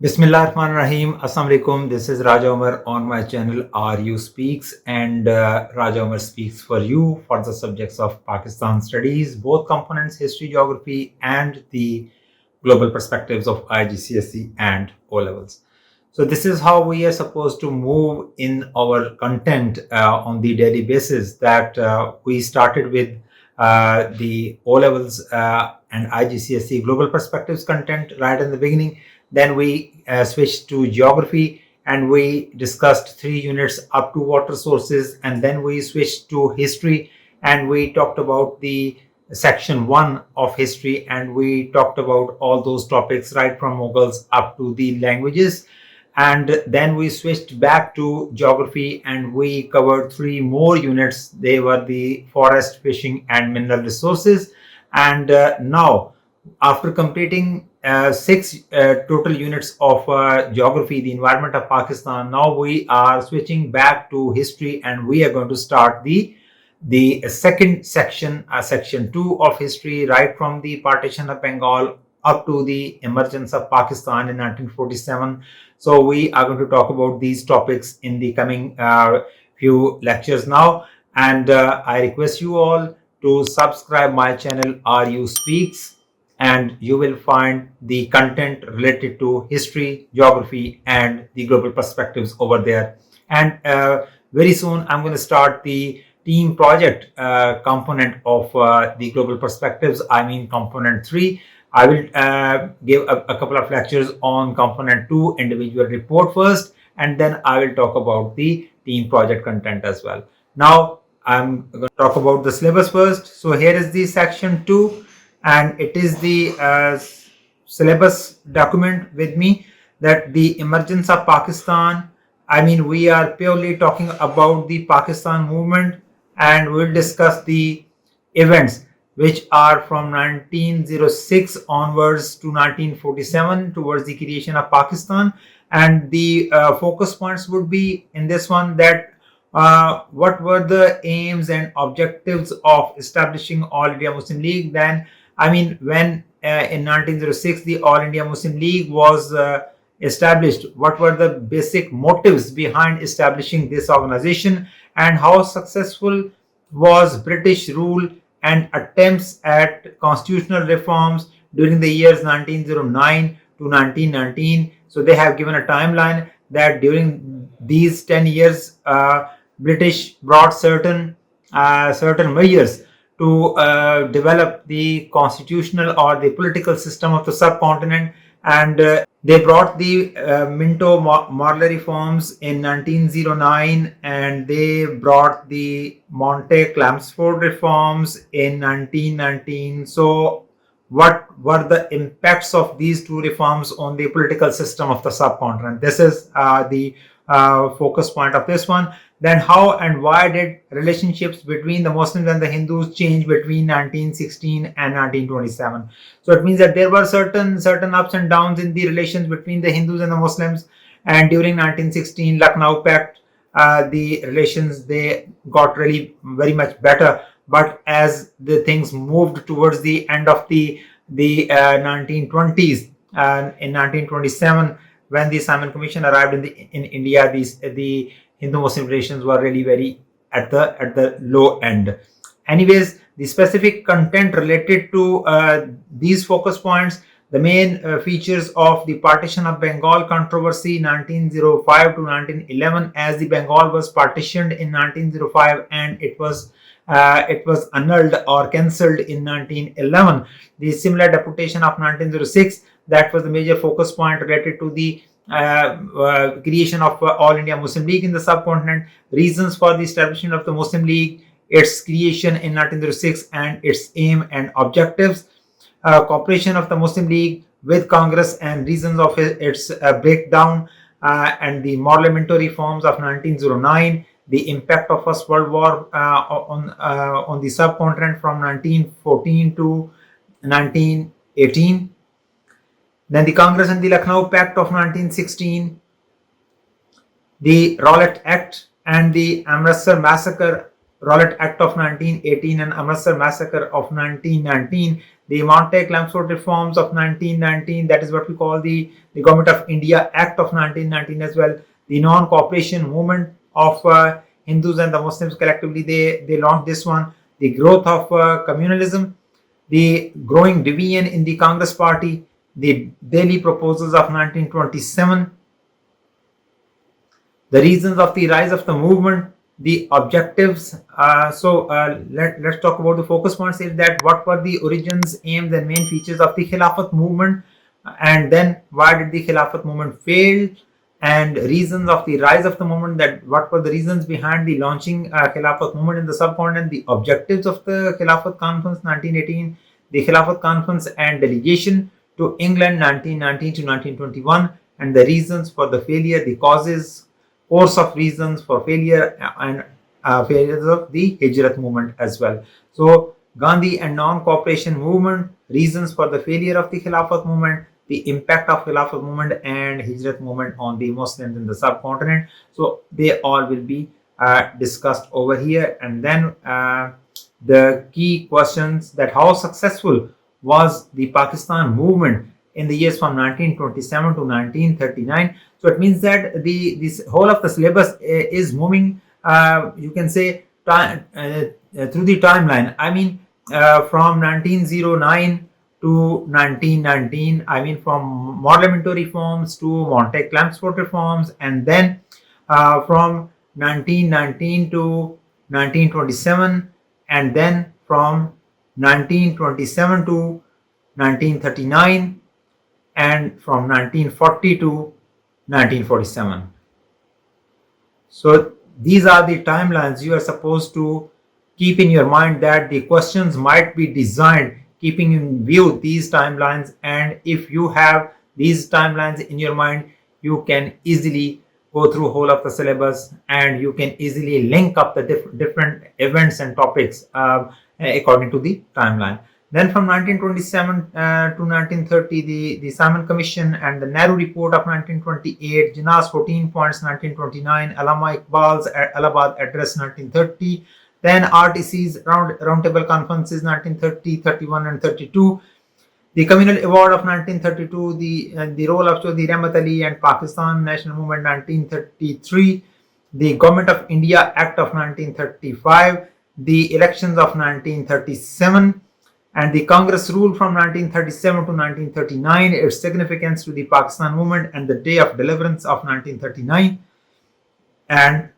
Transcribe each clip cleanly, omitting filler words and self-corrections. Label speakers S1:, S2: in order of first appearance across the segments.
S1: Bismillahirrahmanirrahim. Assalamu alaikum. This is Raja Umar on my channel RU Speaks, and Raja Umar speaks for you for the subjects of Pakistan studies, both components history, geography, and the global perspectives of IGCSE and O levels. So this is how we are supposed to move in our content on the daily basis. That we started with the O levels and IGCSE global perspectives content right in the beginning. Then we switched to geography and we discussed 3 units up to water sources. And then we switched to history and we talked about the section 1 of history, and we talked about all those topics right from Mughals up to the languages. And then we switched back to geography and we covered 3 more units. They were the forest, fishing, and mineral resources. And now, after completing 6 total units of geography, the environment of Pakistan, now we are switching back to history and we are going to start the second section, section 2 of history, right from the partition of Bengal up to the emergence of Pakistan in 1947. So we are going to talk about these topics in the coming few lectures now. And I request you all to subscribe my channel RU Speaks, and you will find the content related to history, geography, and the global perspectives over there. And very soon I'm going to start the team project component of the global perspectives. I mean component 3. I will give a couple of lectures on component 2, individual report first, and then I will talk about the team project content as well. Now I'm going to talk about the syllabus first. So here is the section 2, and it is the syllabus document with me, that the emergence of Pakistan. I mean, we are purely talking about the Pakistan movement, and we'll discuss the events which are from 1906 onwards to 1947 towards the creation of Pakistan. And the focus points would be in this one, that what were the aims and objectives of establishing All India Muslim League. Then, I mean, when in 1906 the All India Muslim League was established, what were the basic motives behind establishing this organization, and how successful was British rule and attempts at constitutional reforms during the years 1909 to 1919. So they have given a timeline that during these 10 years, British brought certain measures to develop the constitutional or the political system of the subcontinent. And they brought the Minto-Morley reforms in 1909, and they brought the Monte-Chelmsford reforms in 1919. So what were the impacts of these 2 reforms on the political system of the subcontinent? This is the focus point of this one. Then how and why did relationships between the Muslims and the Hindus change between 1916 and 1927? So it means that there were certain ups and downs in the relations between the Hindus and the Muslims. And during 1916 Lucknow Pact, the relations, they got really very much better. But as the things moved towards the end of the 1920s, and in 1927, when the Simon Commission arrived in India, the Hindu-Muslim relations were really very at the low end. Anyways, the specific content related to these focus points, the main features of the Partition of Bengal controversy 1905 to 1911, as the Bengal was partitioned in 1905 and it was annulled or cancelled in 1911. The Simla Deputation of 1906, that was the major focus point related to the creation of All India Muslim League in the subcontinent, reasons for the establishment of the Muslim League, its creation in 1906 and its aim and objectives, cooperation of the Muslim League with Congress and reasons of its breakdown, and the Morley-Minto reforms of 1909, the impact of First World War on the subcontinent from 1914 to 1918. Then the Congress and the Lucknow Pact of 1916, the Rowlatt Act and the Amritsar Massacre, Rowlatt Act of 1918 and Amritsar Massacre of 1919. the Montague-Chelmsford reforms of 1919, that is what we call the Government of India Act of 1919 as well, the non-cooperation movement of Hindus and the Muslims collectively, they launched this one, the growth of communalism, the growing division in the Congress party, the Delhi proposals of 1927, the reasons of the rise of the movement, the objectives. Let's talk about the focus points. Is that what were the origins, aims, and main features of the Khilafat movement, and then why did the Khilafat movement fail, and reasons of the rise of the movement. That what were the reasons behind the launching Khilafat movement in the subcontinent, the objectives of the Khilafat Conference 1918, the Khilafat Conference and delegation to England 1919 to 1921, and the reasons for the failure, the causes, course of reasons for failure, and failures of the Hijrat movement as well. So Gandhi and non-cooperation movement, reasons for the failure of the Khilafat movement, the impact of Khilafat movement and Hijrat movement on the Muslims in the subcontinent. So they all will be discussed over here. And then the key questions, that how successful was the Pakistan movement in the years from 1927 to 1939. So it means that this whole of the syllabus is moving, you can say, through the timeline. I mean, from 1909 to 1919, I mean, from Parliamentary reforms to Montague-Chelmsford reforms, and then from 1919 to 1927, and then from 1927 to 1939, and from 1940 to 1947. So these are the timelines you are supposed to keep in your mind, that the questions might be designed keeping in view these timelines, and if you have these timelines in your mind, you can easily go through whole of the syllabus, and you can easily link up the different events and topics according to the timeline. Then from 1927 to 1930, the Simon Commission and the Nehru Report of 1928, Jinnah's 14 points 1929, Allama Iqbal's Allahabad Address 1930, then RTC's Roundtable Conferences 1930, 31 and 32, the Communal Award of 1932, the role of Chaudhry Rahmat Ali and Pakistan National Movement 1933, the Government of India Act of 1935, the elections of 1937, and the Congress rule from 1937 to 1939, its significance to the Pakistan movement and the day of deliverance of 1939. And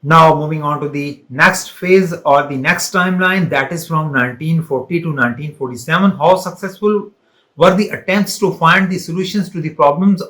S1: now moving on to the next phase or the next timeline, that is from 1940 to 1947. How successful were the attempts to find the solutions to the problems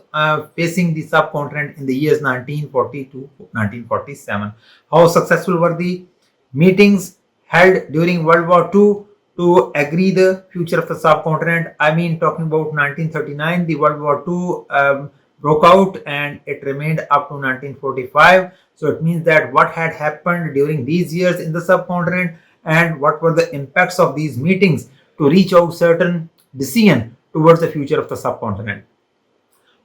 S1: facing the subcontinent in the years 1940 to 1947? How successful were the meetings held during World War II to agree the future of the subcontinent? I mean, talking about 1939, the World War II broke out and it remained up to 1945. So it means that what had happened during these years in the subcontinent, and what were the impacts of these meetings to reach out certain decision towards the future of the subcontinent.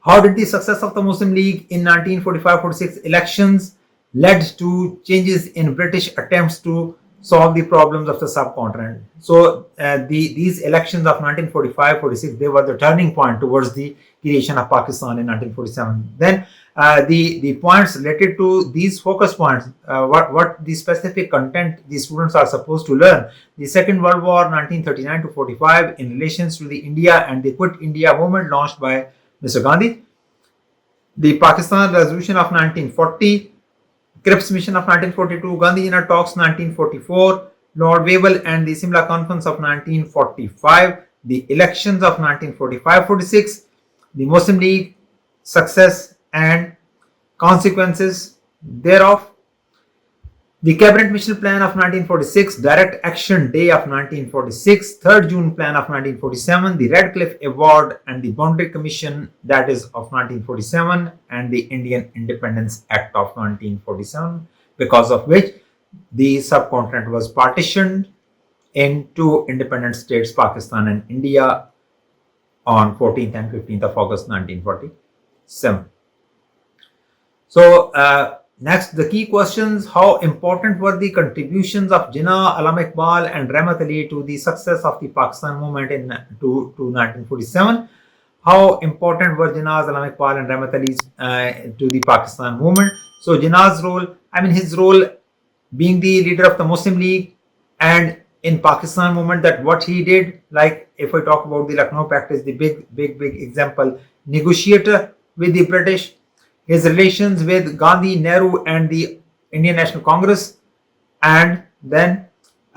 S1: How did the success of the Muslim League in 1945-46 elections led to changes in British attempts to solve the problems of the subcontinent? So these elections of 1945-46, they were the turning point towards the creation of Pakistan in 1947. Then the points related to these focus points, what the specific content the students are supposed to learn. The Second World War 1939 to 45 in relations to the India and the Quit India movement launched by Mr. Gandhi. The Pakistan Resolution of 1940, Cripps Mission of 1942, Gandhi Inner Talks 1944, Lord Wavell and the Simla Conference of 1945, the elections of 1945-46, the Muslim League, success and consequences thereof, the Cabinet Mission Plan of 1946, Direct Action Day of 1946, 3rd June Plan of 1947, the Radcliffe Award and the Boundary Commission, that is of 1947, and the Indian Independence Act of 1947, because of which the subcontinent was partitioned into independent states, Pakistan and India, on 14th and 15th of August 1947. So Next, the key questions: how important were the contributions of Jinnah, Allama Iqbal, and Rahmat Ali to the success of the Pakistan movement to 1947? How important were Jinnah's, Allama Iqbal, and Rahmat Ali's to the Pakistan movement? So Jinnah's role, his role being the leader of the Muslim League and in Pakistan movement, that what he did, like if I talk about the Lucknow Pact is the big example, negotiator with the British, his relations with Gandhi, Nehru, and the Indian National Congress, and then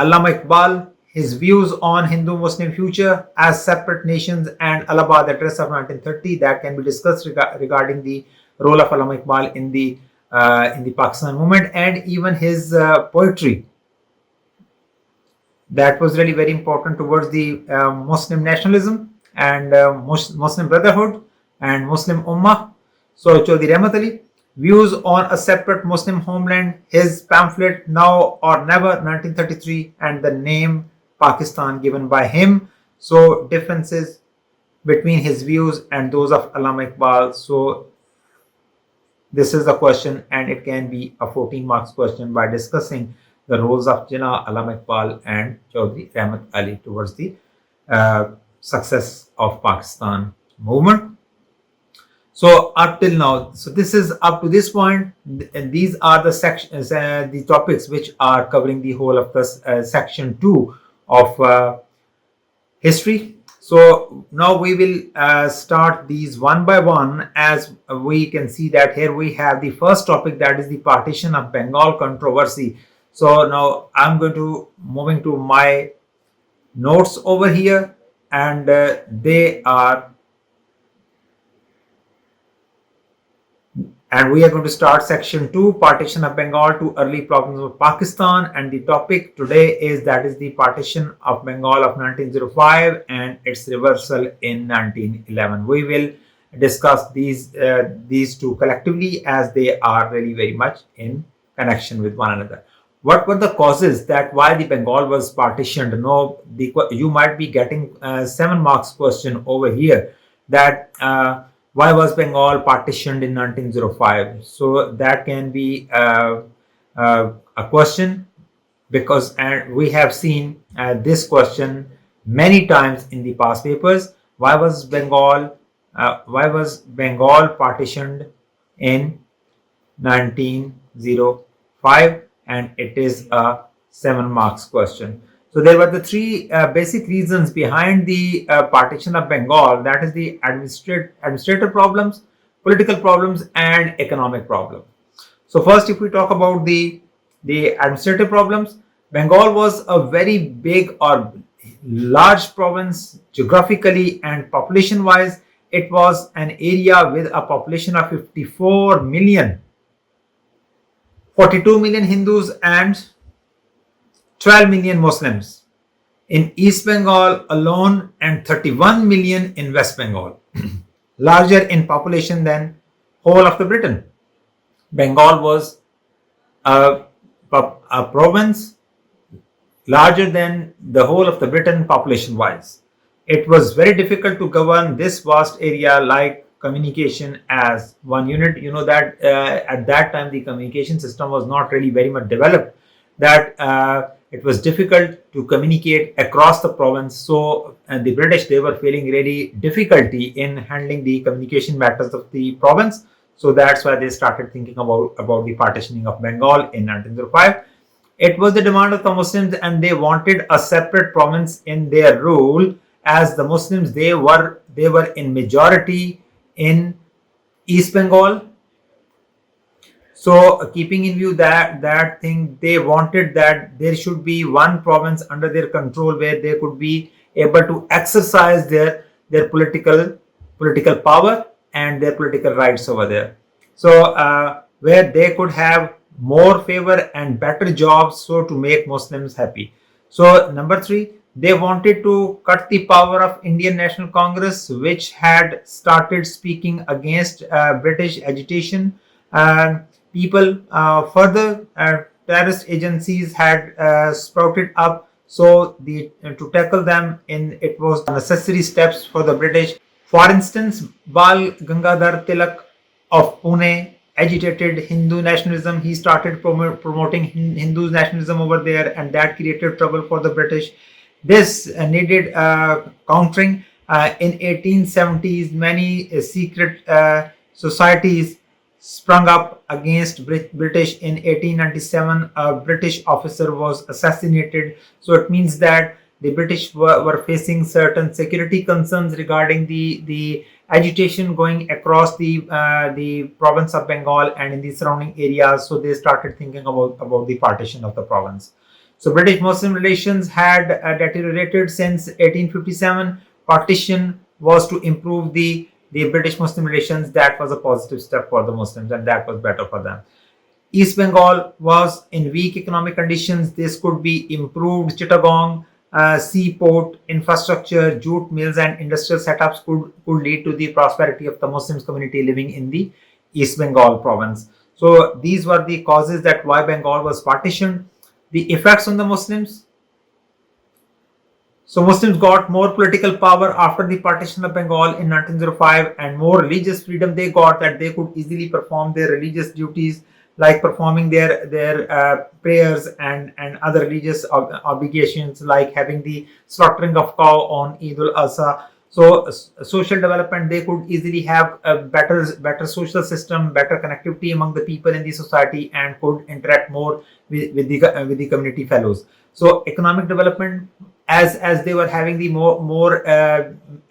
S1: Allama Iqbal, his views on Hindu-Muslim future as separate nations, and Allahabad Address of 1930 that can be discussed regarding the role of Allama Iqbal in the Pakistan movement, and even his poetry that was really very important towards the Muslim nationalism and Muslim brotherhood and Muslim Ummah. So Chaudhry Rahmat Ali, views on a separate Muslim homeland, his pamphlet Now or Never 1933, and the name Pakistan given by him. So differences between his views and those of Allama Iqbal. So this is a question, and it can be a 14 marks question by discussing the roles of Jinnah, Allama Iqbal, and Chaudhry Rahmat Ali towards the success of Pakistan movement. So up till now, so this is up to this point, and these are the sections, the topics which are covering the whole of this section 2 of history. So now we will start these one by one. As we can see that here we have the first topic, that is the Partition of Bengal controversy. So now I'm going to moving to my notes over here, and they are, and we are going to start section 2, Partition of Bengal to early problems of Pakistan, and the topic today is the Partition of Bengal of 1905 and its reversal in 1911. We will discuss these two collectively, as they are really very much in connection with one another. What were the causes that why the Bengal was partitioned? No, you might be getting 7 marks question over here, that why was Bengal partitioned in 1905? So that can be a question, because we have seen this question many times in the past papers. Why was Bengal partitioned in 1905? And it is a 7 marks question. So there were the 3 basic reasons behind the partition of Bengal, that is the administrative problems, political problems, and economic problems. So first, if we talk about the administrative problems, Bengal was a very big or large province geographically and population wise. It was an area with a population of 54 million, 42 million Hindus and 12 million Muslims in East Bengal alone, and 31 million in West Bengal, larger in population than whole of the Britain. Bengal was a province larger than the whole of the Britain population wise. It was very difficult to govern this vast area, like communication as one unit. You know that at that time the communication system was not really very much developed, that it was difficult to communicate across the province. So the British, they were feeling really difficulty in handling the communication matters of the province. So that's why they started thinking about the partitioning of Bengal in 1905. It was the demand of the Muslims, and they wanted a separate province in their rule, as the Muslims, they were in majority in East Bengal. So keeping in view that thing, they wanted that there should be one province under their control where they could be able to exercise their political power and their political rights over there. So where they could have more favor and better jobs, so to make Muslims happy. So number 3, they wanted to cut the power of Indian National Congress, which had started speaking against British agitation. People further terrorist agencies had sprouted up, so to tackle them, it was necessary steps for the British. For instance, Bal Gangadhar Tilak of Pune agitated Hindu nationalism. He started promoting Hindu nationalism over there, and that created trouble for the British. This needed countering. In 1870s, many secret societies sprung up against British. In 1897, a British officer was assassinated. So it means that the British were facing certain security concerns regarding the agitation going across the province of Bengal and in the surrounding areas. So they started thinking about the partition of the province. So British-Muslim relations had deteriorated since 1857. Partition was to improve the British-Muslim relations. That was a positive step for the Muslims, and that was better for them. East Bengal was in weak economic conditions. This could be improved. Chittagong, seaport, infrastructure, jute mills, and industrial setups could lead to the prosperity of the Muslims community living in the East Bengal province. So these were the causes that why Bengal was partitioned. The effects on the Muslims. So Muslims got more political power after the partition of Bengal in 1905, and more religious freedom they got, that they could easily perform their religious duties, like performing their prayers and other religious obligations, like having the slaughtering of cow on Eid al-Adha. So social development, they could easily have a better social system, better connectivity among the people in the society, and could interact more with the community fellows. So economic development, as they were having the more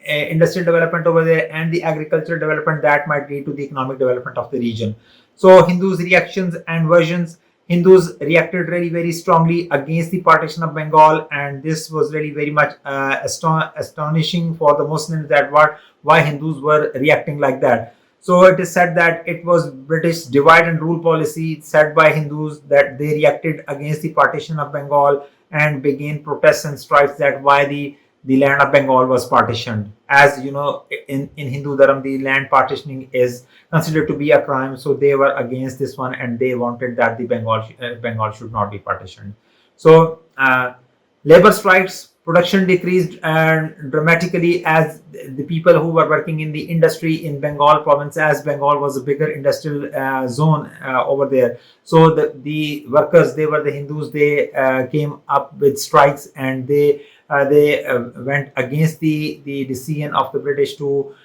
S1: industrial development over there and the agricultural development, that might lead to the economic development of the region. So Hindus' reactions and versions. Hindus reacted really very strongly against the partition of Bengal, and this was really very much astonishing for the Muslims, that why Hindus were reacting like that. So it is said that it was British divide and rule policy set by Hindus, that they reacted against the partition of Bengal and began protests and strikes, that why the land of Bengal was partitioned. As you know, in Hindu Dharma, the land partitioning is considered to be a crime. So they were against this one, and they wanted that the Bengal should not be partitioned. So labor strikes, production decreased dramatically, as the people who were working in the industry in Bengal province, as Bengal was a bigger industrial zone over there. So the workers, they were the Hindus, they came up with strikes, and they went against the decision of the British to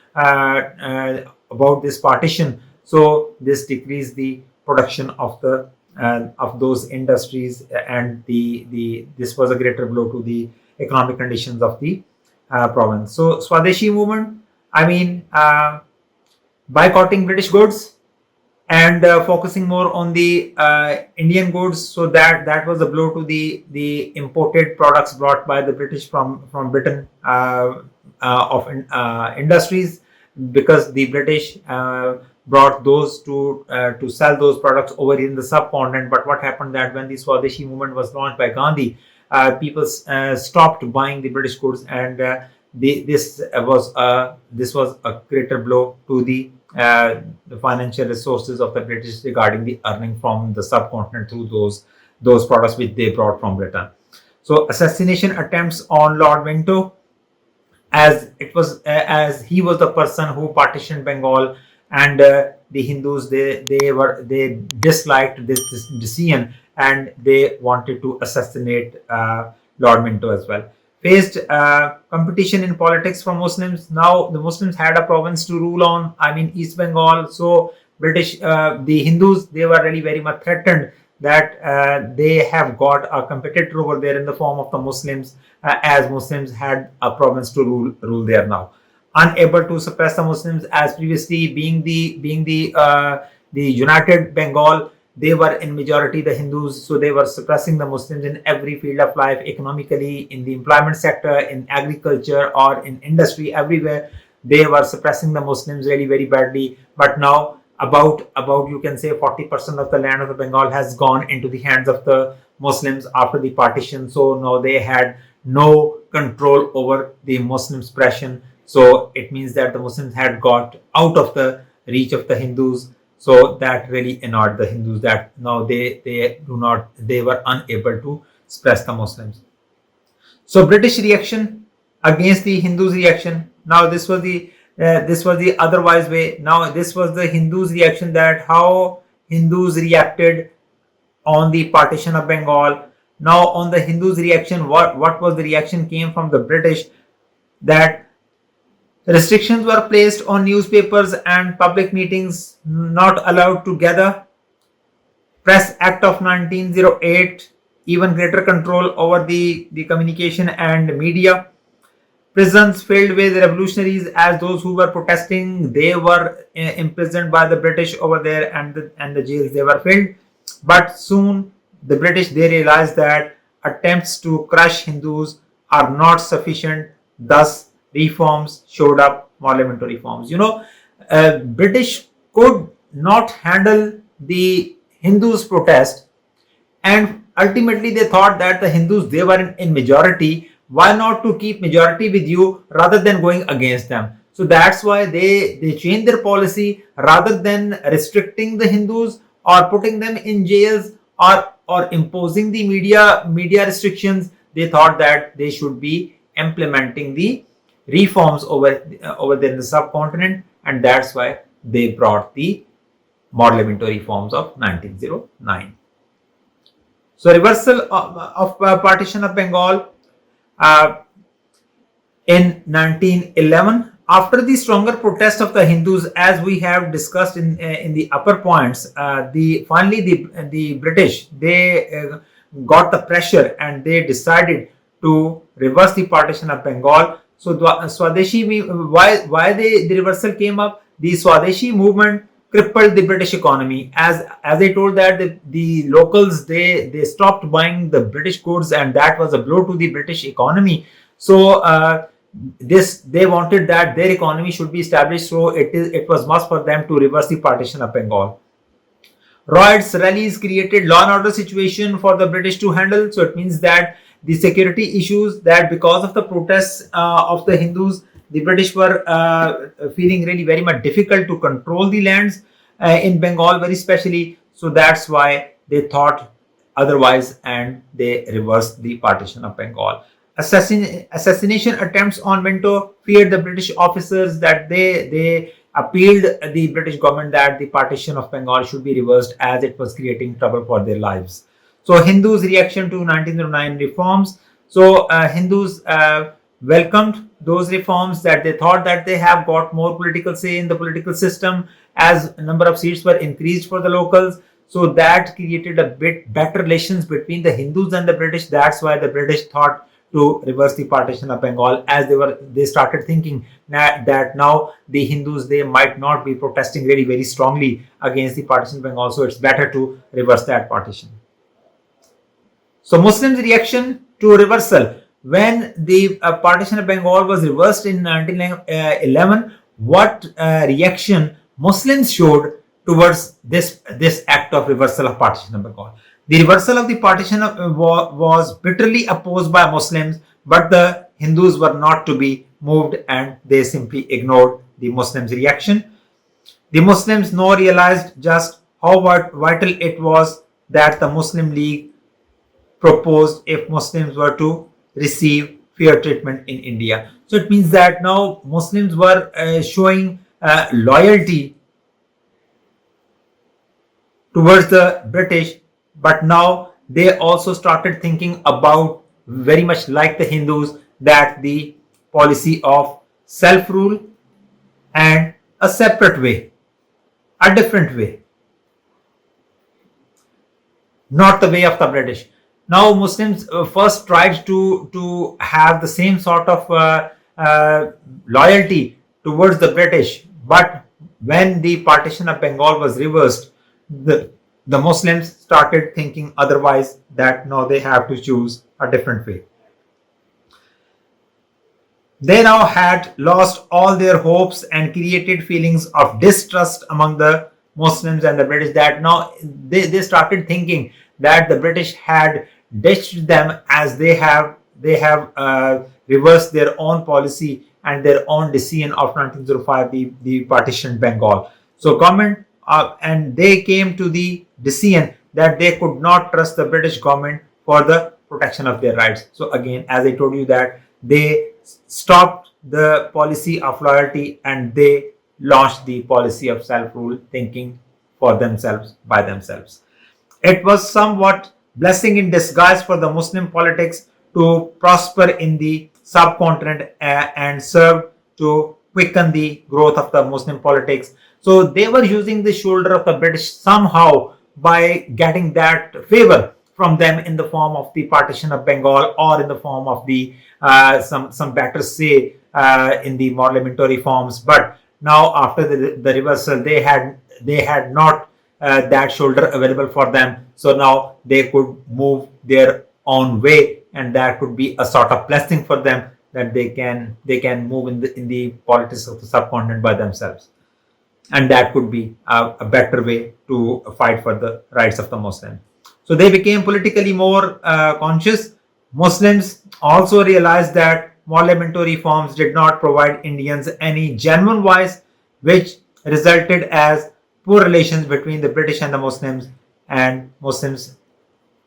S1: about this partition. So this decreased the production of those industries, and this was a greater blow to the economic conditions of the province. So Swadeshi movement, I mean, boycotting British goods and focusing more on the Indian goods. So that was a blow to the imported products brought by the British from Britain of industries, because the British brought those to sell those products over in the subcontinent. But what happened, that when the Swadeshi movement was launched by Gandhi, people stopped buying the British goods, and this was a greater blow to the financial resources of the British regarding the earning from the subcontinent through those products which they brought from Britain. So assassination attempts on Lord Minto, as he was the person who partitioned Bengal, and the Hindus, they disliked this decision, and they wanted to assassinate Lord Minto as well. Faced competition in politics from Muslims. Now the Muslims had a province to rule on, I mean East Bengal. So the Hindus, they were really very much threatened that they have got a competitor over there in the form of the Muslims, as Muslims had a province to rule there now. Unable to suppress the Muslims as previously, being the United Bengal, they were in majority the Hindus, so they were suppressing the Muslims in every field of life, economically, in the employment sector, in agriculture, or in industry, everywhere. They were suppressing the Muslims really very badly. But now about you can say 40% of the land of the Bengal has gone into the hands of the Muslims after the partition. So now they had no control over the Muslim suppression. So it means that the Muslims had got out of the reach of the Hindus. So that really annoyed the Hindus, that now they were unable to suppress the Muslims. So British reaction against the Hindus' reaction. Now this was the This was the otherwise way. Now this was the Hindus' reaction, that how Hindus reacted on the partition of Bengal. Now on the Hindus' reaction, what was the reaction came from the British, that restrictions were placed on newspapers and public meetings, not allowed to gather. Press Act of 1908, even greater control over the communication and media. Prisons filled with revolutionaries, as those who were protesting, they were imprisoned by the British over there, and the jails, they were filled. But soon the British, they realized that attempts to crush Hindus are not sufficient. Thus reforms showed up, parliamentary reforms. British could not handle the Hindus protest, and ultimately they thought that the Hindus, they were in majority. Why not to keep majority with you rather than going against them? So that's why they changed their policy. Rather than restricting the Hindus or putting them in jails, or imposing the media restrictions, they thought that they should be implementing the reforms over there in the subcontinent, and that's why they brought the parliamentary reforms of 1909. So reversal of partition of Bengal in 1911, after the stronger protest of the Hindus, as we have discussed in the upper points, finally the British, they got the pressure, and they decided to reverse the partition of Bengal. So Swadeshi, why the reversal came up? The Swadeshi movement crippled the British economy. As I told, that the locals, they stopped buying the British goods, and that was a blow to the British economy. So they wanted that their economy should be established. So it was must for them to reverse the partition of Bengal. Riots, rallies created law and order situation for the British to handle. So it means that the security issues, that because of the protests of the Hindus, the British were feeling really very much difficult to control the lands in Bengal, very specially. So that's why they thought otherwise, and they reversed the partition of Bengal. Assassination attempts on Minto feared the British officers, that they appealed the British government that the partition of Bengal should be reversed, as it was creating trouble for their lives. So Hindus' reaction to 1909 reforms. So Hindus welcomed those reforms, that they thought that they have got more political say in the political system, as a number of seats were increased for the locals. So that created a bit better relations between the Hindus and the British. That's why the British thought to reverse the partition of Bengal, as they started thinking that now the Hindus, they might not be protesting very very strongly against the partition of Bengal, so it's better to reverse that partition. So Muslims' reaction to reversal, when the partition of Bengal was reversed in 1911, what reaction Muslims showed towards this act of reversal of partition of Bengal? The reversal of the partition was bitterly opposed by Muslims, but the Hindus were not to be moved, and they simply ignored the Muslims' reaction. The Muslims now realized just how vital it was that the Muslim League proposed if Muslims were to receive fair treatment in India. So it means that now Muslims were showing loyalty towards the British, but now they also started thinking about, very much like the Hindus, that the policy of self-rule and a separate way, a different way, not the way of the British. Now Muslims first tried to have the same sort of loyalty towards the British, but when the partition of Bengal was reversed, the Muslims started thinking otherwise, that now they have to choose a different way. They now had lost all their hopes and created feelings of distrust among the Muslims and the British, that now they started thinking that the British had ditched them, as they have reversed their own policy and their own decision of 1905, the partition Bengal. So government and they came to the decision that they could not trust the British government for the protection of their rights. So again, as I told you, that they stopped the policy of loyalty and they launched the policy of self-rule, thinking for themselves by themselves. It was somewhat blessing in disguise for the Muslim politics to prosper in the subcontinent and serve to quicken the growth of the Muslim politics. So they were using the shoulder of the British somehow by getting that favor from them in the form of the partition of Bengal or in the form of the some better say in the parliamentary forms. But now after the reversal, they had not that shoulder available for them. So now they could move their own way, and that could be a sort of blessing for them that they can move in the politics of the subcontinent by themselves, and that could be a better way to fight for the rights of the Muslim. So they became politically more conscious. Muslims also realized that parliamentary reforms did not provide Indians any genuine voice, which resulted as poor relations between the British and the Muslims, and Muslims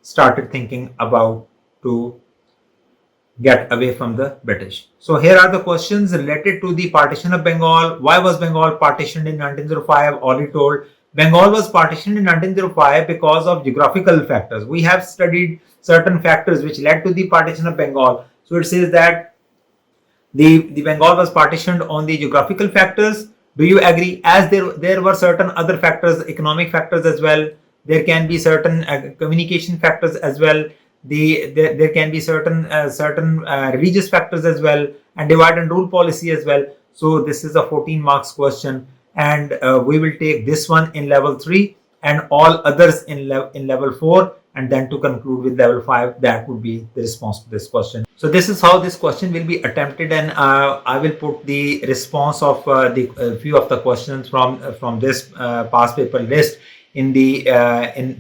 S1: started thinking about to get away from the British. So here are the questions related to the partition of Bengal. Why was Bengal partitioned in 1905? Already told. Bengal was partitioned in 1905 because of geographical factors. We have studied certain factors which led to the partition of Bengal. So it says that the Bengal was partitioned on the geographical factors. Do you agree? As there were certain other factors, economic factors as well. There can be certain communication factors as well. There can be certain religious factors as well, and divide and rule policy as well. So this is a 14 marks question, and we will take this one in level 3 and all others in level 4, and then to conclude with level 5. That would be the response to this question. So this is how this question will be attempted, and I will put the response of the few of the questions from this past paper list in the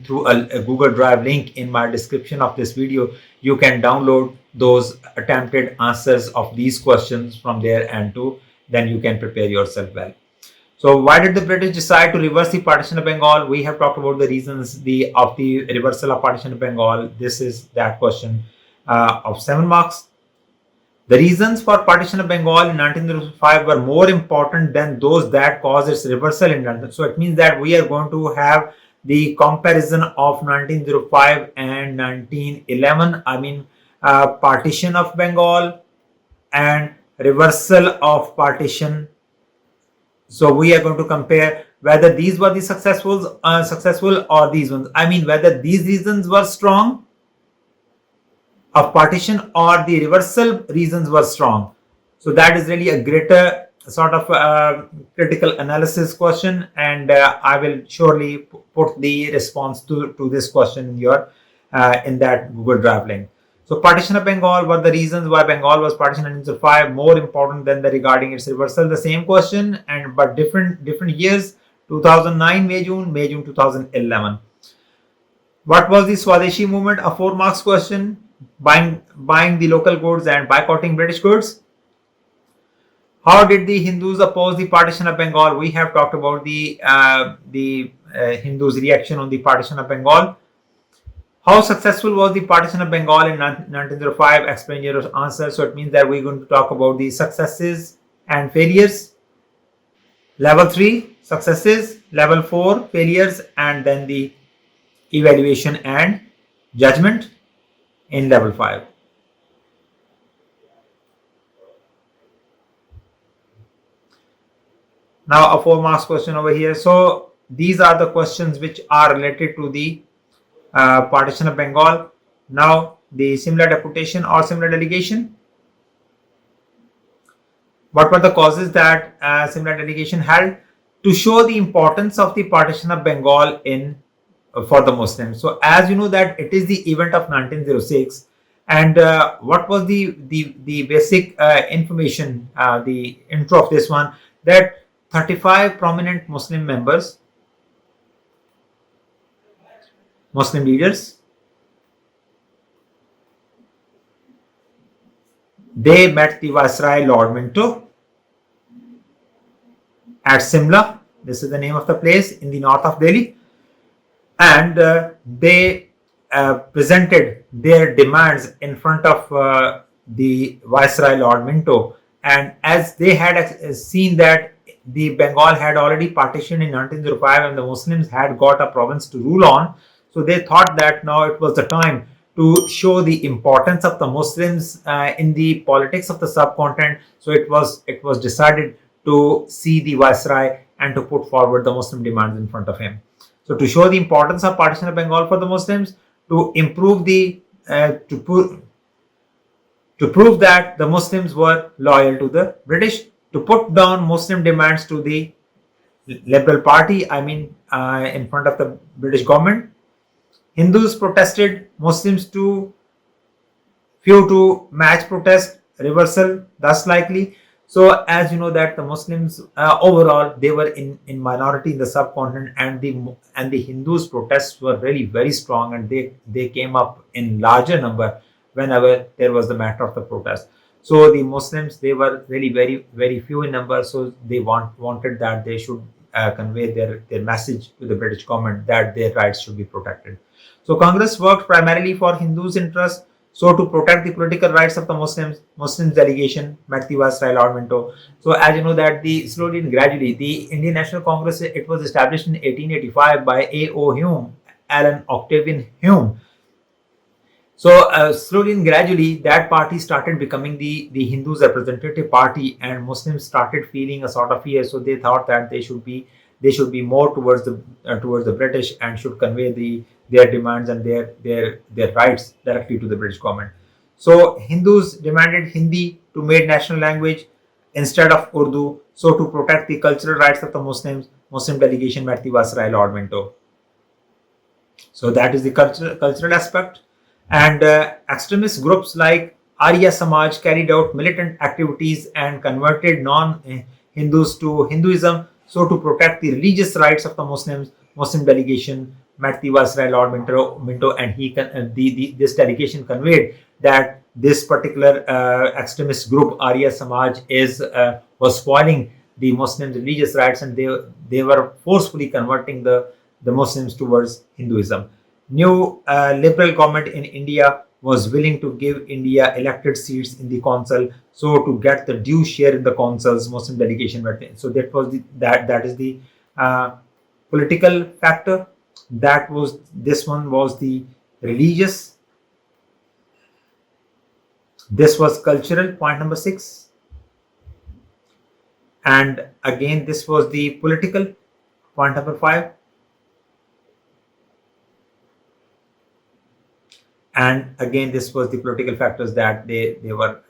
S1: through a Google Drive link in my description of this video. You can download those attempted answers of these questions from there, and then you can prepare yourself well. So why did the British decide to reverse the partition of Bengal? We have talked about the reasons of the reversal of partition of Bengal. This is that question of 7 marks. The reasons for partition of Bengal in 1905 were more important than those that caused its reversal in London. So it means that we are going to have the comparison of 1905 and 1911. I mean, partition of Bengal and reversal of partition. So we are going to compare whether these were the successful or these ones. I mean, whether these reasons were strong of partition or the reversal reasons were strong. So that is really a greater sort of critical analysis question, and I will surely put the response to this question in your in that Google Drive link. So partition of Bengal were the reasons why Bengal was partitioned in 1905 more important than the regarding its reversal. The same question and but different years. 2009 May June 2011. What was the Swadeshi movement? A 4 marks question. Buying the local goods and boycotting British goods. How did the Hindus oppose the partition of Bengal? We have talked about the Hindus' reaction on the partition of Bengal. How successful was the partition of Bengal in 1905? Explain your answer. So it means that we're going to talk about the successes and failures. Level 3, successes. Level 4, failures, and then the evaluation and judgment in level 5. Now a 4 marks question over here. So these are the questions which are related to the partition of Bengal. Now the Simla Deputation or Simla Delegation. What were the causes that Simla Delegation held to show the importance of the partition of Bengal for the Muslims? So as you know that it is the event of 1906, and what was the basic information, the intro of this one, that 35 prominent Muslim members, Muslim leaders, they met the Viceroy Lord Minto at Simla. This is the name of the place in the north of Delhi, and they presented their demands in front of the Viceroy Lord Minto, And as they had seen that the Bengal had already partitioned in 1905 and the Muslims had got a province to rule on, so they thought that now it was the time to show the importance of the Muslims in the politics of the subcontinent. So it was decided to see the viceroy and to put forward the Muslim demands in front of him. So to show the importance of partition of Bengal for the Muslims, to improve the to prove that the Muslims were loyal to the British, to put down Muslim demands to the Liberal Party, in front of the British government. Hindus protested, Muslims too few to match protest, reversal thus likely. So as you know that the Muslims overall they were in minority in the subcontinent, and the Hindus protests were really very strong, and they came up in larger number whenever there was the matter of the protest. So the Muslims they were really very few in number, so they wanted that they should convey their message to the British government that their rights should be protected. So Congress worked primarily for Hindus' interests. So to protect the political rights of the Muslims delegation met the Viceroy Lord Minto. So as you know that the slowly and gradually the Indian National Congress it was established in 1885 by A.O. Hume, Alan Octavian Hume. So slowly and gradually, that party started becoming the Hindus' representative party, and Muslims started feeling a sort of fear. So they thought that they should be more towards the British and should convey their demands and their rights directly to the British government. So Hindus demanded Hindi to made national language instead of Urdu. So to protect the cultural rights of the Muslims, Muslim delegation met the Viceroy Lord Minto. So that is the cultural aspect. And extremist groups like Arya Samaj carried out militant activities and converted non-Hindus to Hinduism. So to protect the religious rights of the Muslims, Muslim delegation met the Viceroy Lord Minto, and this delegation conveyed that this particular extremist group Arya Samaj was spoiling the Muslims' religious rights, and they were forcefully converting the Muslims towards Hinduism. New liberal government in India was willing to give India elected seats in the council. So to get the due share in the councils, Muslim delegation were there. So that is the political factor. This one was the religious. This was cultural, point number 6. And again, this was the political, point number 5. And again, this was the political factors that they were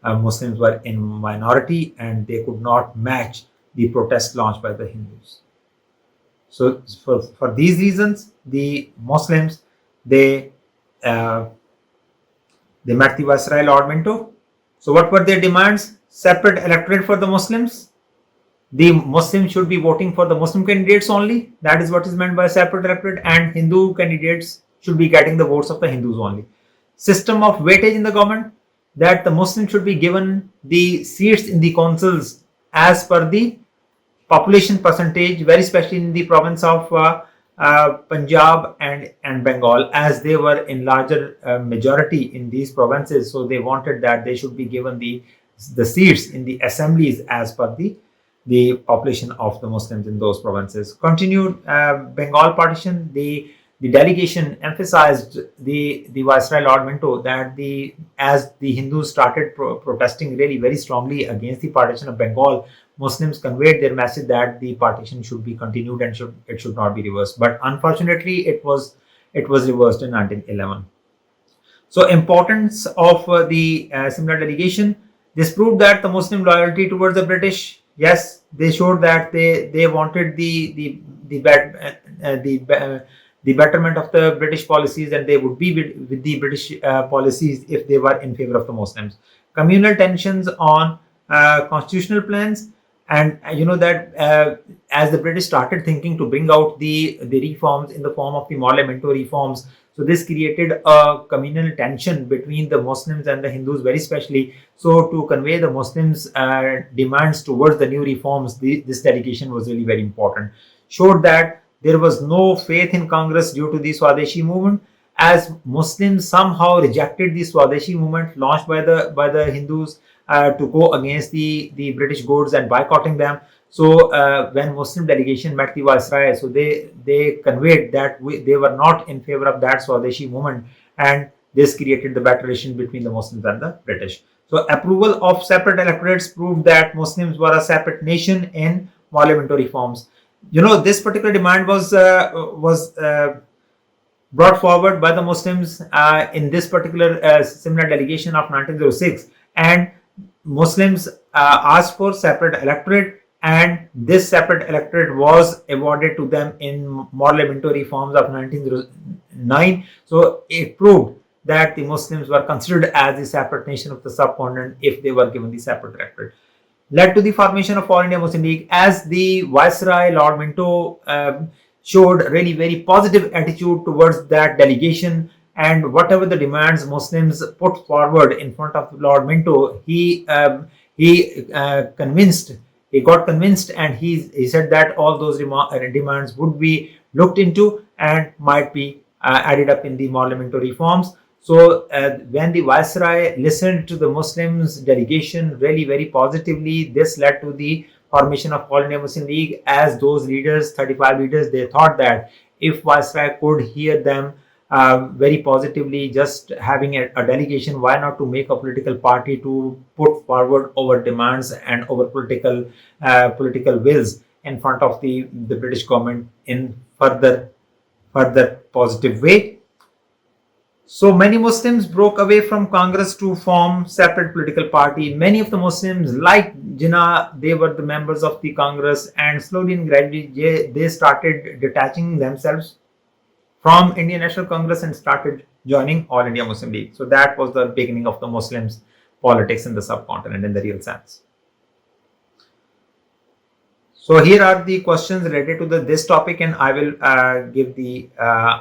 S1: Muslims were in minority and they could not match the protest launched by the Hindus. So for these reasons, the Muslims they met the Viceroy Lord Minto. So what were their demands? Separate electorate for the Muslims. The Muslims should be voting for the Muslim candidates only. That is what is meant by separate electorate, and Hindu candidates should be getting the votes of the Hindus only. System of weightage in the government, that the Muslims should be given the seats in the councils as per the population percentage, very especially in the province of Punjab and Bengal, as they were in larger majority in these provinces. So they wanted that they should be given the seats in the assemblies as per the population of the Muslims in those provinces. Continued Bengal partition. The delegation emphasized the Viceroy Lord Minto that as the Hindus started protesting really very strongly against the partition of Bengal, Muslims conveyed their message that the partition should be continued and it should not be reversed. But unfortunately, it was reversed in 1911. So importance of the Simla delegation. This proved that the Muslim loyalty towards the British. Yes, they showed that they wanted the betterment of the British policies, and they would be with the British policies if they were in favor of the Muslims. Communal tensions on constitutional plans, and you know that as the British started thinking to bring out the reforms in the form of the Morley-Minto reforms, so this created a communal tension between the Muslims and the Hindus, very specially. So to convey the Muslims' demands towards the new reforms, this delegation was really very important. Showed that there was no faith in Congress due to the Swadeshi movement, as Muslims somehow rejected the Swadeshi movement launched by the Hindus. to go against the British goods and boycotting them. So when Muslim delegation met the Viceroy, so they conveyed that they were not in favor of that Swadeshi movement, and this created the bad relation between the Muslims and the British. So approval of separate electorates proved that Muslims were a separate nation in parliamentary forms. This particular demand was brought forward by the Muslims in this particular Simla delegation of 1906, and Muslims asked for separate electorate, and this separate electorate was awarded to them in parliamentary forms of 1909. So it proved that the Muslims were considered as the separate nation of the subcontinent if they were given the separate electorate. Led to the formation of All India Muslim League, as the Viceroy Lord Minto showed really very positive attitude towards that delegation, and whatever the demands Muslims put forward in front of Lord Minto, he got convinced, and he said that all those demands would be looked into and might be added up in the parliamentary reforms. So when the Viceroy listened to the Muslims delegation really very positively, this led to the formation of All India Muslim League, as those leaders, 35 leaders, they thought that if Viceroy could hear them very positively, just having a delegation, why not to make a political party to put forward over demands and over political wills in front of the British government in further positive way. So many Muslims broke away from Congress to form separate political party. Many of the Muslims, like Jinnah, they were the members of the Congress, and slowly and gradually they started detaching themselves from Indian National Congress and started joining All India Muslim League. So that was the beginning of the Muslims' politics in the subcontinent in the real sense. So here are the questions related to this topic, and I will give the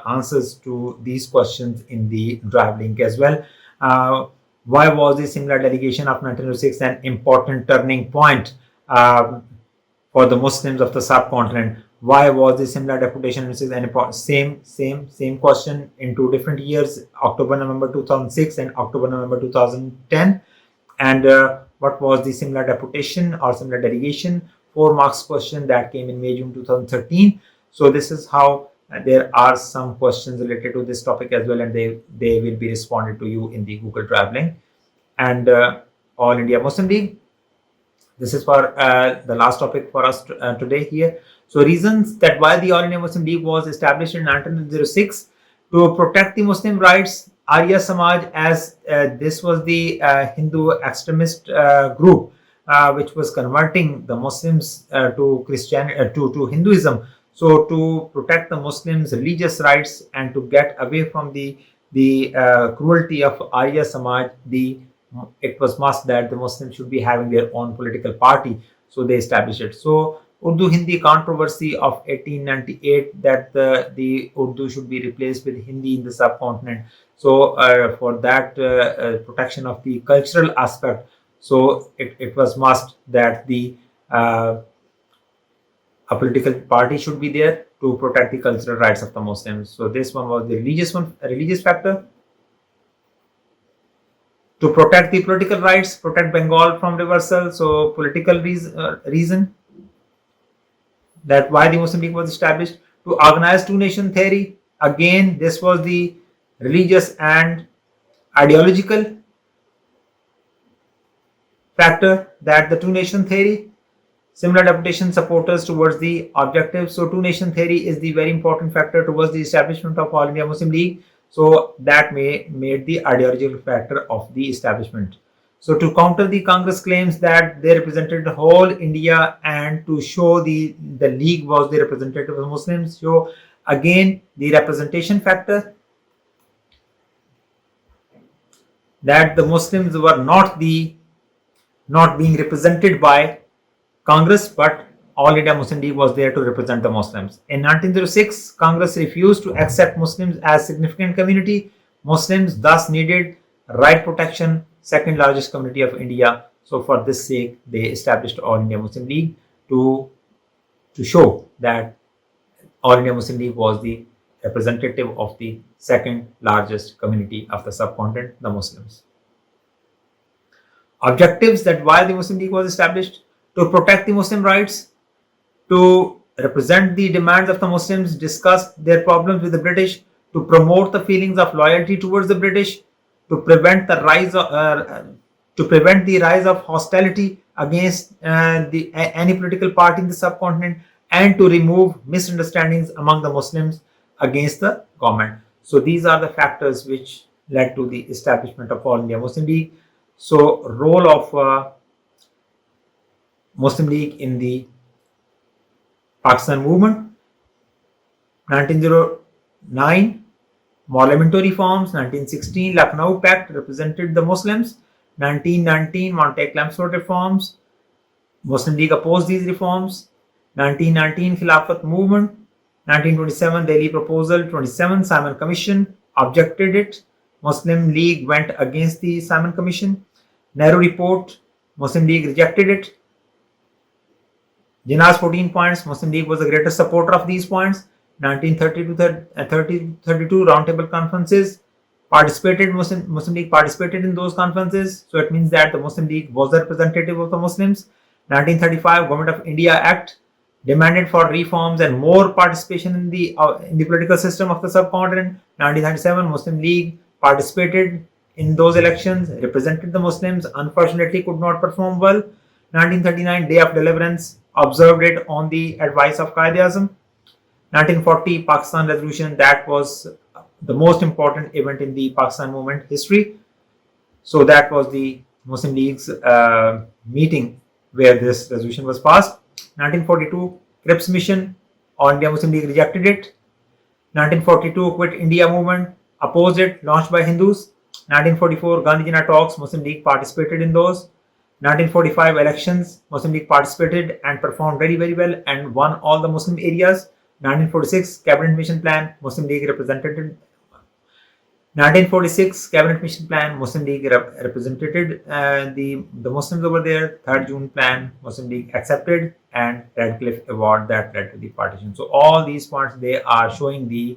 S1: answers to these questions in the drive link as well. Why was the Simla delegation of 1906 an important turning point for the Muslims of the subcontinent? Why was the Simla Deputation an important? Same question in two different years, October-November 2006 and October-November 2010. And what was the Simla Deputation or Simla delegation? 4 marks question that came in May-June 2013. So this is how there are some questions related to this topic as well, and they will be responded to you in the Google Drive link. And All India Muslim League. This is for the last topic for us today here. So reasons that why the All India Muslim League was established in 1906: to protect the Muslim rights. Arya Samaj, as this was the Hindu extremist group which was converting the Muslims to to Hinduism. So to protect the Muslims' religious rights and to get away from the cruelty of Arya Samaj, it was must that the Muslims should be having their own political party. So they established it. So Urdu Hindi controversy of 1898, that the Urdu should be replaced with Hindi in the subcontinent. So for that protection of the cultural aspect, so it was must that a political party should be there to protect the cultural rights of the Muslims. So this one was the religious factor. To protect the political rights, protect Bengal from reversal. So political reason that why the Muslim League was established. To organize two-nation theory. Again, this was the religious and ideological factor, that the two-nation theory. Simla Deputation supporters towards the objective. So two-nation theory is the very important factor towards the establishment of All India Muslim League. So that made the ideological factor of the establishment. So to counter the Congress claims that they represented the whole India, and to show the league was the representative of Muslims. So again, the representation factor, that the Muslims were not being represented by Congress, but All India Muslim League was there to represent the Muslims. In 1906, Congress refused to accept Muslims as significant community. Muslims thus needed right protection, second largest community of India. So for this sake, they established All India Muslim League to show that All India Muslim League was the representative of the second largest community of the subcontinent, the Muslims. Objectives that why the Muslim League was established: to protect the Muslim rights, to represent the demands of the Muslims, discuss their problems with the British, to promote the feelings of loyalty towards the British, to prevent the rise of hostility against any political party in the subcontinent, and to remove misunderstandings among the Muslims against the government. So these are the factors which led to the establishment of All India Muslim League. So role of Muslim League in the Pakistan movement: 1909 Parliamentary reforms, 1916 Lucknow Pact represented the Muslims, 1919 Montague-Chelmsford reforms, Muslim League opposed these reforms, 1919 Khilafat movement, 1927 Delhi Proposal 27 Simon Commission objected it, Muslim League went against the Simon Commission, Nehru Report, Muslim League rejected it, Jinnah's 14 points, Muslim League was the greatest supporter of these points. 1932 roundtable conferences, Muslim League participated in those conferences. So it means that the Muslim League was the representative of the Muslims. 1935 Government of India Act demanded for reforms and more participation in the political system of the subcontinent. 1937 Muslim League participated in those elections, represented the Muslims, unfortunately could not perform well. 1939 Day of Deliverance, observed it on the advice of Qaid-e-Azam. 1940 Pakistan Resolution, that was the most important event in the Pakistan movement history. So that was the Muslim League's meeting where this resolution was passed. 1942 Cripps Mission, All India Muslim League rejected it. 1942 Quit India movement, opposed it, launched by Hindus. 1944 Gandhi Jinnah talks, Muslim League participated in those. 1945 elections, Muslim League participated and performed very well and won all the Muslim areas. 1946 Cabinet Mission Plan, Muslim League represented. 1946 Cabinet Mission Plan, Muslim League represented the Muslims over there. 3rd June Plan, Muslim League accepted, and Radcliffe Award that led to the partition. So all these points, they are showing the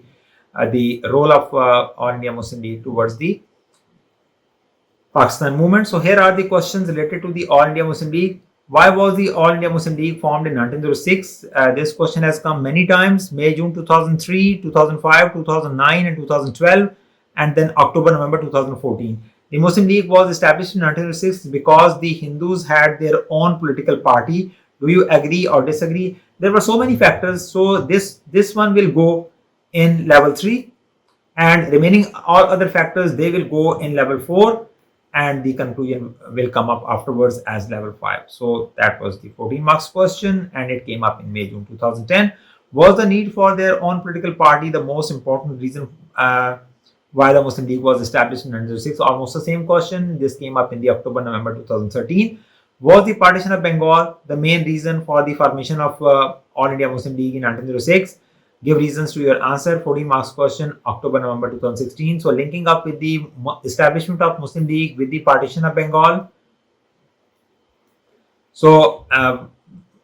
S1: role of All India Muslim League towards the Pakistan movement. So here are the questions related to the All India Muslim League. Why was the All India Muslim League formed in 1906? This question has come many times: May, June 2003, 2005, 2009 and 2012, and then October, November 2014. The Muslim League was established in 1906 because the Hindus had their own political party. Do you agree or disagree? There were so many factors. So this one will go in level 3, and remaining all other factors, they will go in level 4, and the conclusion will come up afterwards as level 5. So that was the 14 marks question, and it came up in May, June 2010. Was the need for their own political party the most important reason why the Muslim League was established in 1906? Almost the same question. This came up in the October, November 2013. Was the partition of Bengal the main reason for the formation of All India Muslim League in 1906? Give reasons to your answer. 14 marks question, October, November 2016. So linking up with the establishment of Muslim League with the partition of Bengal. So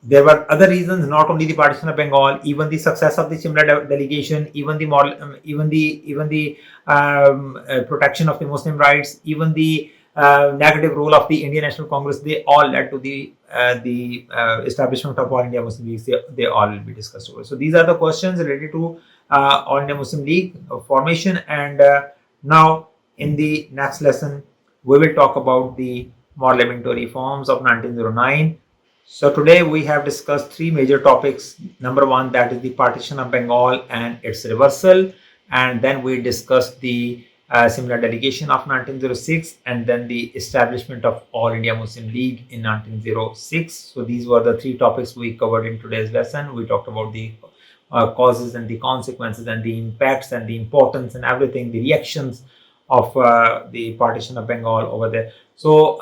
S1: there were other reasons, not only the partition of Bengal, even the success of the Simla delegation, even the protection of the Muslim rights, even the negative role of the Indian National Congress. They all led to the establishment of All India Muslim League. They all will be discussed over. So these are the questions related to All India Muslim League formation. And now in the next lesson, we will talk about the parliamentary reforms of 1909. So today we have discussed 3 major topics. Number 1, that is the partition of Bengal and its reversal. And then we discussed the Simla delegation of 1906, and then the establishment of All India Muslim League in 1906. So these were the 3 topics we covered in today's lesson. We talked about the causes and the consequences and the impacts and the importance and everything, the reactions of the partition of Bengal over there. So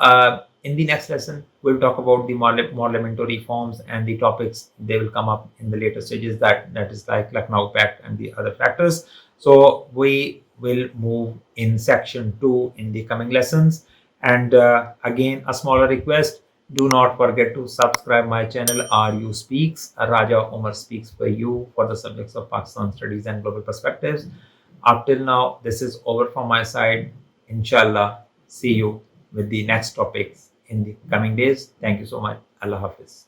S1: in the next lesson, we'll talk about the parliamentary reforms and the topics. They will come up in the later stages, that is like Lucknow Pact and the other factors. So we will move in section 2 in the coming lessons. And again, a smaller request: do not forget to subscribe my channel RU Speaks. Raja Omar speaks for you for the subjects of Pakistan studies and global perspectives. Up till now, this is over from my side. Inshallah, see you with the next topics in the coming days. Thank you so much. Allah Hafiz.